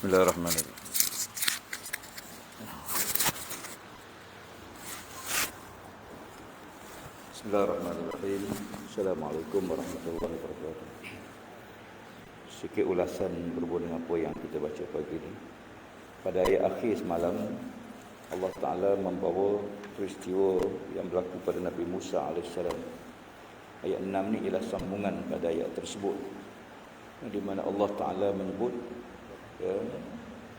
Bismillahirrahmanirrahim. Bismillahirrahmanirrahim. Assalamualaikum warahmatullahi wabarakatuh. Sikit ulasan berhubung dengan apa yang kita baca pagi ini. Pada ayat akhir semalam, Allah Ta'ala membawa peristiwa yang berlaku pada Nabi Musa AS. Ayat 6 ni ialah sambungan pada ayat tersebut, di mana Allah Ta'ala menyebut,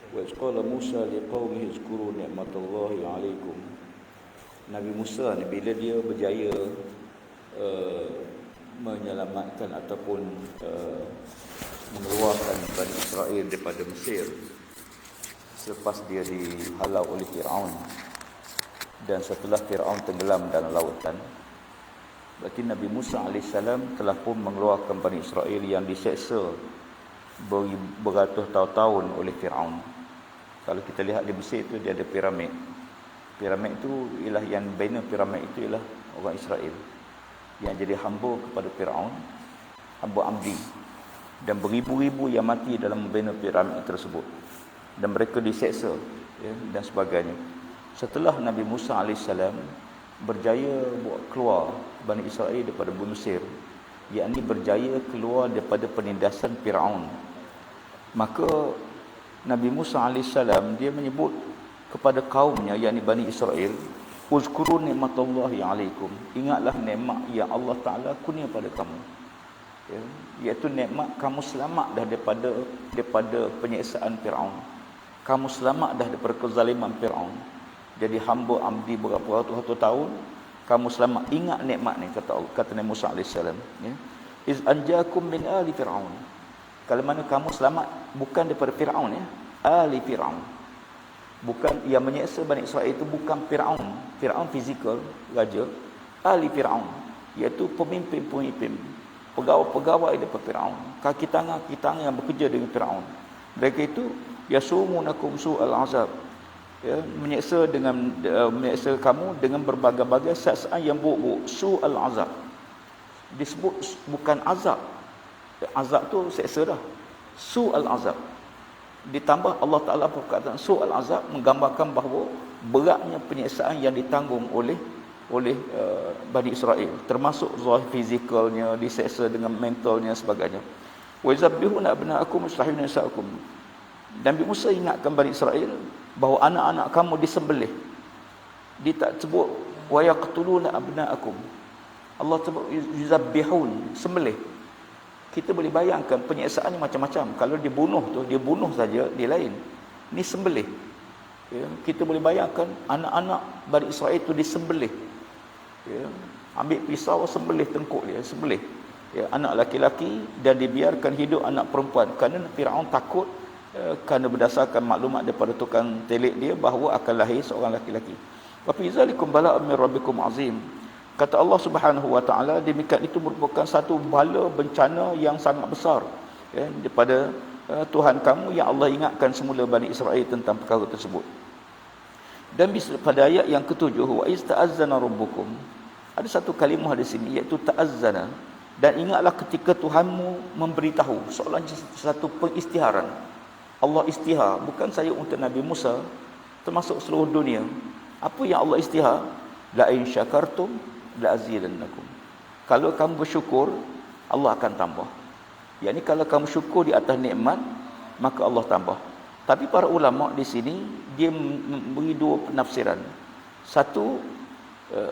wa qala Musa liqaumihi zkuru ni'matallahi 'alaikum. Nabi Musa ni bila dia berjaya menyelamatkan ataupun mengeluarkan Bani Israel daripada Mesir selepas dia dihalau oleh Firaun, dan setelah Firaun tenggelam dalam lautan, berarti Nabi Musa AS telah pun mengeluarkan Bani Israel yang diseksa beratus tahun oleh Firaun. Kalau kita lihat di Mesir itu dia ada piramid. Piramid itu ialah yang bina piramid itu ialah orang Israel yang jadi hamba kepada Firaun, hamba abdi, dan beribu-ribu yang mati dalam membina piramid tersebut, dan mereka diseksa, dan sebagainya. Setelah Nabi Musa AS berjaya buat keluar Bani Israel daripada bumi Mesir, yakni berjaya keluar daripada penindasan Firaun, maka Nabi Musa AS dia menyebut kepada kaumnya, yakni Bani Israel, uzkuru ni'matallahi 'alaikum, ingatlah nikmat yang Allah Ta'ala kurnia pada kamu, iaitu nikmat kamu selamat dah daripada penyiksaan Firaun, kamu selamat dah daripada kezaliman Firaun, jadi hamba abdi berapa ratus tahun, kamu selamat. Ingat nikmat ni, kata Nabi Musa AS, iz anjakum min ali Firaun, kalau mana kamu selamat bukan daripada Firaun, ali Firaun, bukan yang menyeksa Bani Israel itu bukan Firaun, Firaun fizikal raja, ali Firaun iaitu pemimpin-pemimpin, pegawai-pegawai daripada Firaun, kaki tangan yang bekerja dengan Firaun. Mereka itu yasumunakum su'al azab, menyeksa kamu dengan berbagai-bagai saksaan yang buruk-buruk. Su'al azab disebut bukan azab. Azab tu seksa dah. Su'al azab ditambah Allah Ta'ala perkataan su'al azab menggambarkan bahawa beratnya penyiksaan yang ditanggung oleh Bani Israel, termasuk zahir fizikalnya, diseksa dengan mentalnya sebagainya. Wa yuzabbihuna abna'akum wa yastahiyuna nisa'akum. Nabi Musa ingatkan Bani Israel bahawa anak-anak kamu disembelih. Dia tak sebut wa yaqtuluna abna'akum. Allah sebut yuzabbihun, sembelih. Kita boleh bayangkan penyiksaan ni macam-macam. Kalau dibunuh tu, dia bunuh saja, dia lain. Ni sembelih. Kita boleh bayangkan anak-anak Bani Israel itu disembelih. Ambil pisau, sembelih tengkuk dia, sembelih. Anak laki-laki, dan dibiarkan hidup anak perempuan. Kerana Firaun takut, kerana berdasarkan maklumat daripada tukang telik dia bahawa akan lahir seorang laki-laki. Wa fi zalikum bala'un min rabbikum azim. Kata Allah Subhanahu wa Ta'ala, demikian itu merupakan satu bala bencana yang sangat besar, daripada Tuhan kamu yang Allah ingatkan semula Bani Israel tentang perkara tersebut. Dan pada ayat yang ketujuh, wa iz ta'azzana rabbukum, ada satu kalimah di sini iaitu ta'azzana, dan ingatlah ketika Tuhanmu memberitahu, seolah satu pengisytiharan. Allah istihar, bukan saya untuk Nabi Musa, termasuk seluruh dunia. Apa yang Allah istihar? La in syakartum la azidannakum. Kalau kamu bersyukur, Allah akan tambah. Yakni kalau kamu syukur di atas nikmat, maka Allah tambah. Tapi para ulama di sini dia memberi dua penafsiran. Satu,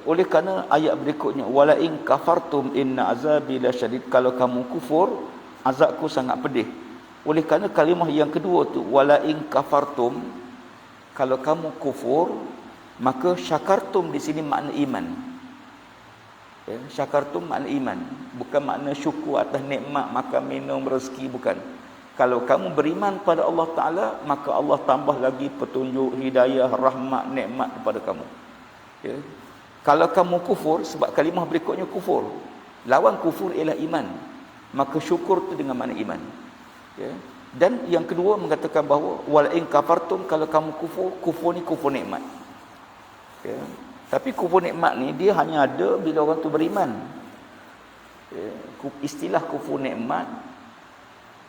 oleh kerana ayat berikutnya wala in kafartum inna azabi lasyadid, kalau kamu kufur, azabku sangat pedih. Oleh kerana kalimah yang kedua tu wala in kafartum, kalau kamu kufur, maka syakartum di sini makna iman. Syakartum makna iman, bukan makna syukur atas nikmat makan minum rezeki, bukan. Kalau kamu beriman pada Allah Ta'ala, maka Allah tambah lagi petunjuk, hidayah, rahmat, nikmat kepada kamu. Kalau kamu kufur, sebab kalimah berikutnya kufur, lawan kufur ialah iman, maka syukur tu dengan makna iman. Dan yang kedua mengatakan bahawa wala in kafartum, kalau kamu kufur ni kufur nikmat. Tapi kufur nikmat ni dia hanya ada bila orang tu beriman. Istilah kufur nikmat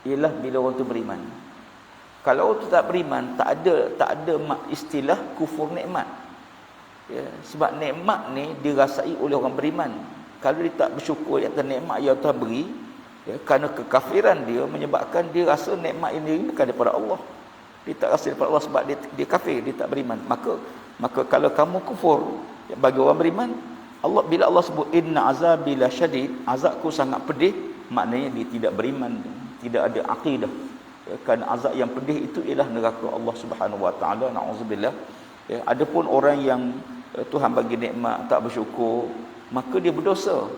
ialah bila orang tu beriman. Kalau tu tak beriman, tak ada istilah kufur nikmat. Ya, sebab nikmat ni dirasai oleh orang beriman. Kalau dia tak bersyukur atas nikmat yang Tuhan beri, ya, kerana kekafiran dia menyebabkan dia rasa nikmat ini bukan daripada Allah. Dia tak rasa daripada Allah sebab dia kafir, dia tak beriman. Maka kalau kamu kufur, ya, bagi orang beriman, bila Allah sebut inna azabi lasyadid, azabku sangat pedih, maknanya dia tidak beriman, tidak ada akidah. Ya, kerana azab yang pedih itu ialah neraka Allah Subhanahu Wa Taala, na'udzubillah. Ya, adapun orang yang Tuhan bagi nikmat tak bersyukur, maka dia berdosa.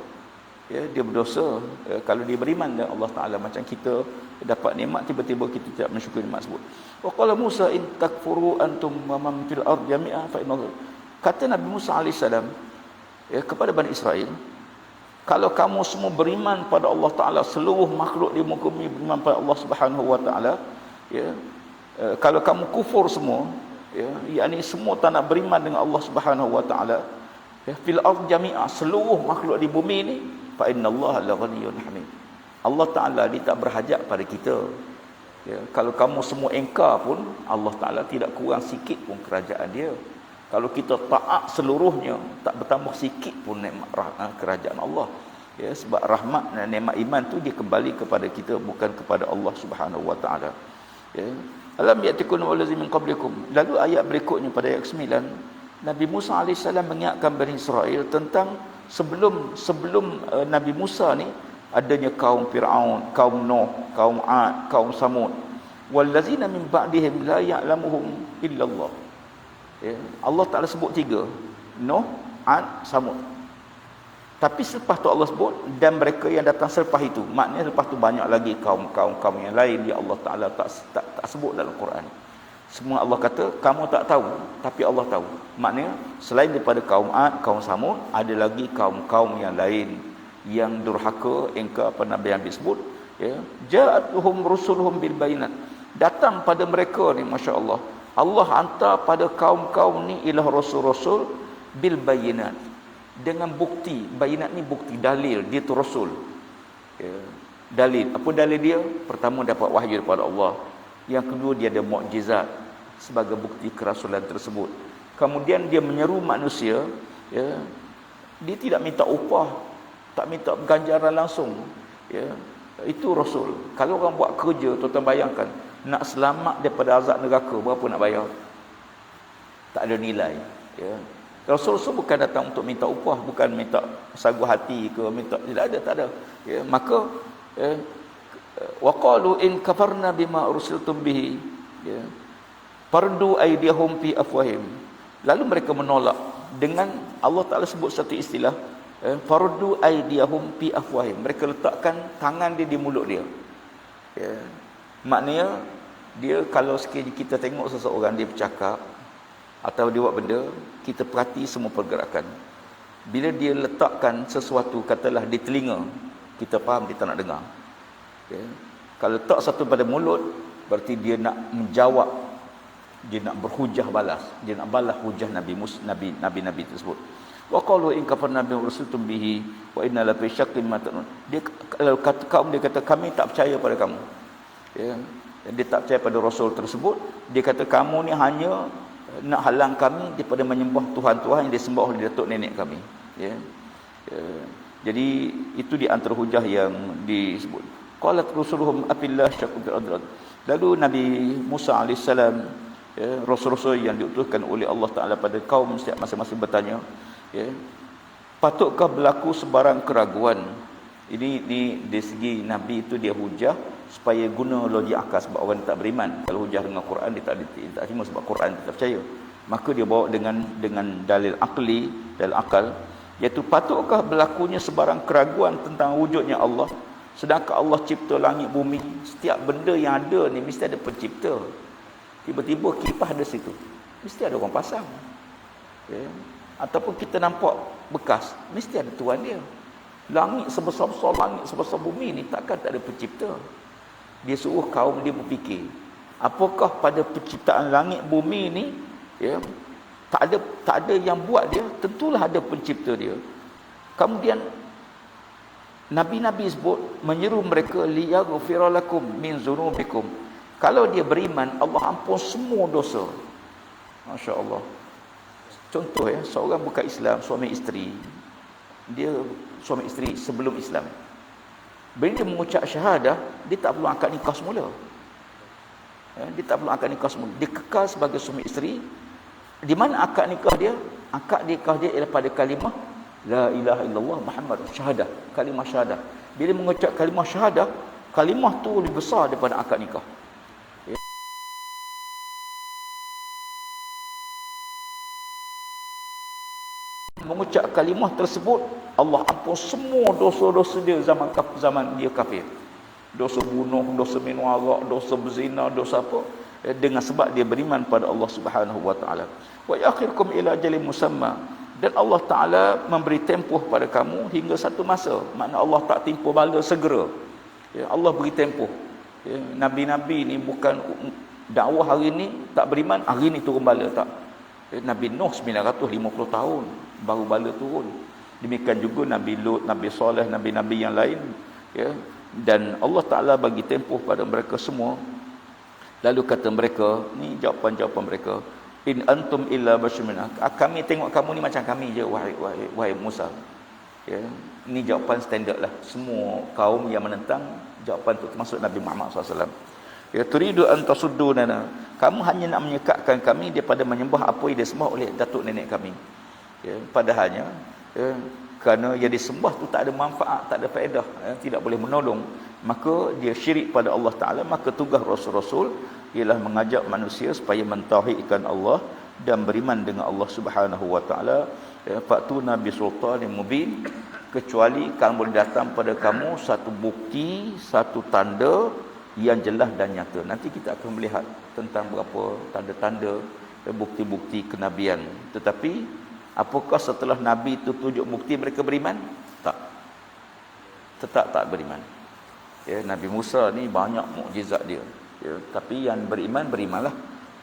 Ya, dia berdosa kalau dia beriman dengan Allah Taala. Macam kita dapat nikmat, tiba-tiba kita tidak mensyukuri nikmat tersebut. Wa qala Musa in takfuru antum wa man fil ard jami'a fa inna, kata Nabi Musa alaihissalam, ya, kepada Bani Israel, kalau kamu semua beriman pada Allah Taala, seluruh makhluk di muka bumi beriman pada Allah Subhanahu Wa Taala, ya, kalau kamu kufur semua, ya, yakni semua tak nak beriman dengan Allah Subhanahu Wa Taala, ya, fil ard jami'a, seluruh makhluk di bumi ini, fa innallaha la ghaniyyun hamid, Allah Taala dia tak berhajat pada kita. Ya, kalau kamu semua engkar pun, Allah Taala tidak kurang sikit pun kerajaan dia. Kalau kita taat seluruhnya, tak bertambah sikit pun nikmat kerajaan Allah. Ya, sebab rahmat dan nikmat iman tu dia kembali kepada kita, bukan kepada Allah Subhanahu Wa Taala. Ya. Alam ya'tikum wallazina min qablikum. Lalu ayat berikutnya pada ayat 9, Nabi Musa alaihissalam mengingatkan Bani Israel tentang sebelum Nabi Musa ni adanya kaum Firaun, kaum Nuh, kaum Ad, kaum Samud. Wallazina min ba'dihim la ya'lamuhum illallah. Ya, Allah Ta'ala sebut 3, Nuh, Ad, Samud. Tapi selepas tu Allah sebut dan mereka yang datang selepas itu. Maknanya lepas tu banyak lagi kaum yang lain yang Allah Ta'ala tak sebut dalam Quran. Semua Allah kata kamu tak tahu, tapi Allah tahu. Maknanya selain daripada kaum Ad, kaum Samud, ada lagi kaum-kaum yang lain yang durhaka, engkar apa Nabi yang disebut, ya, ja'atuhum rusuluhum bil bayinat. Datang pada mereka ni, masya-Allah, Allah hantar pada kaum-kaum ni ialah rasul-rasul bil bayinat, dengan bukti. Bayinat ni bukti, dalil, dia tu rasul. Ya, dalil. Apa dalil dia? Pertama, dapat wahyu daripada Allah. Yang kedua, dia ada mukjizat sebagai bukti kerasulan tersebut. Kemudian dia menyeru manusia, ya, dia tidak minta upah, tak minta ganjaran langsung. Ya, itu rasul. Kalau orang buat kerja, tuan-tuan bayangkan, nak selamat daripada azab neraka, berapa nak bayar? Tak ada nilai. Ya. Rasul-rasul bukan datang untuk minta upah, bukan minta sagu hati ke, minta, tak ada. Ya, maka wa qalu in kafarna bima ursiltum bihi, ya, fardu aydihum fi afwahim. Lalu mereka menolak dengan Allah Taala sebut satu istilah, fardu aydihum fi afwahim. Mereka letakkan tangan dia di mulut dia. Ya. Maknanya dia, kalau sekiranya kita tengok seseorang dia bercakap atau dia buat benda, kita perhati semua pergerakan. Bila dia letakkan sesuatu, katalah di telinga, kita faham dia tak nak dengar. Ya. Kalau letak satu pada mulut, berarti dia nak menjawab, dia nak berhujah balas, dia nak balas hujah Nabi tersebut. Wa qalu in kafarna bi rusultum bihi wa inna la fi syakkin ma ta'un. Dia kalau kata kaum, dia kata kami tak percaya pada kamu. Ya. Dia tak percaya pada rasul tersebut. Dia kata kamu ni hanya nak halang kami daripada menyembah tuhan-tuhan yang disembah oleh datuk nenek kami. Ya. Jadi itu di antara hujah yang disebut. Qalat rusuluhum afillah syakun fil ardh. Lalu Nabi Musa alaihissalam, ya, rasul-rasul yang diutuskan oleh Allah Taala pada kaum setiap masing-masing bertanya, ya, patutkah berlaku sebarang keraguan? Ini dari segi Nabi itu dia hujah supaya guna logik akal, sebab orang tak beriman. Kalau hujah dengan Quran dia tak terima sebab Quran dia tak percaya. Maka dia bawa dengan dalil akli, dalil akal, iaitu patutkah berlakunya sebarang keraguan tentang wujudnya Allah, sedangkan Allah cipta langit bumi, setiap benda yang ada ni mesti ada pencipta. Tiba-tiba kipas ada situ, mesti ada orang pasang. Ya. Ataupun kita nampak bekas, mesti ada tuan dia. Langit sebesar-besar langit, sebesar bumi ni takkan tak ada pencipta. Dia suruh kaum dia berfikir, apakah pada penciptaan langit bumi ni, ya, tak ada yang buat dia, tentulah ada pencipta dia. Kemudian Nabi-nabi sebut menyeru mereka liyaghfira lakum min dzunubikum, Kalau dia beriman, Allah ampun semua dosa. Masya Allah. Contoh ya, seorang bukan Islam, suami isteri. Dia suami isteri sebelum Islam. Bila dia mengucap syahadah, dia tak perlu akad nikah semula. Dia tak perlu akad nikah semula. Dia kekal sebagai suami isteri. Di mana akad nikah dia? Akad nikah dia ialah pada kalimah La ilaha illallah Muhammad syahadah. Kalimah syahadah. Bila mengucap kalimah syahadah, kalimah tu lebih besar daripada akad nikah. Mengucap kalimah tersebut, Allah ampun semua dosa-dosa dia zaman dia kafir. Dosa bunuh, dosa minum arak, dosa berzina, dosa apa? Dengan sebab dia beriman pada Allah Subhanahu wa taala. Wa yakhirkum ila ajalin musamma. Dan Allah Taala memberi tempoh pada kamu hingga satu masa. Makna Allah tak timpa bala segera. Ya, Allah beri tempoh. Ya, Nabi-nabi ni bukan dakwah hari ni tak beriman, hari ni turun bala, tak. Ya, Nabi Nuh 950 tahun baru bala turun. Demikian juga Nabi Lut, Nabi Saleh, nabi-nabi yang lain, ya. Dan Allah Taala bagi tempoh pada mereka semua. Lalu kata mereka, ni jawapan-jawapan mereka, in antum illa basyarun, kami tengok kamu ni macam kami je, wahai Musa. Ya, ini jawapan standard lah. Semua kaum yang menentang, jawapan itu termasuk Nabi Muhammad SAW. Ya, turidu an tasuddunana, kamu hanya nak menyekatkan kami daripada menyembah apa yang disembah oleh datuk nenek kami. Ya, padahalnya, ya, kerana yang disembah tu tak ada manfaat, tak ada faedah, ya, tidak boleh menolong, maka dia syirik pada Allah Ta'ala. Maka tugas Rasul-Rasul ialah mengajak manusia supaya mentauhidkan Allah dan beriman dengan Allah Subhanahu wa taala. Fatu nabi sultanin mubin, kecuali kamu boleh datang pada kamu satu bukti, satu tanda yang jelas dan nyata. Nanti kita akan melihat tentang berapa tanda-tanda dan bukti-bukti kenabian. Tetapi apakah setelah nabi itu tunjuk bukti mereka beriman? Tak. Tetap tak beriman. Ya, Nabi Musa ni banyak mukjizat dia. Ya, tapi yang beriman, berimanlah.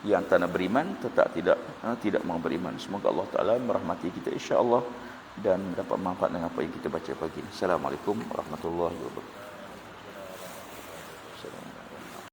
Yang tak nak beriman, tetap tidak mau beriman. Semoga Allah Ta'ala merahmati kita insya-Allah dan dapat manfaat dengan apa yang kita baca pagi ini. Assalamualaikum warahmatullahi wabarakatuh.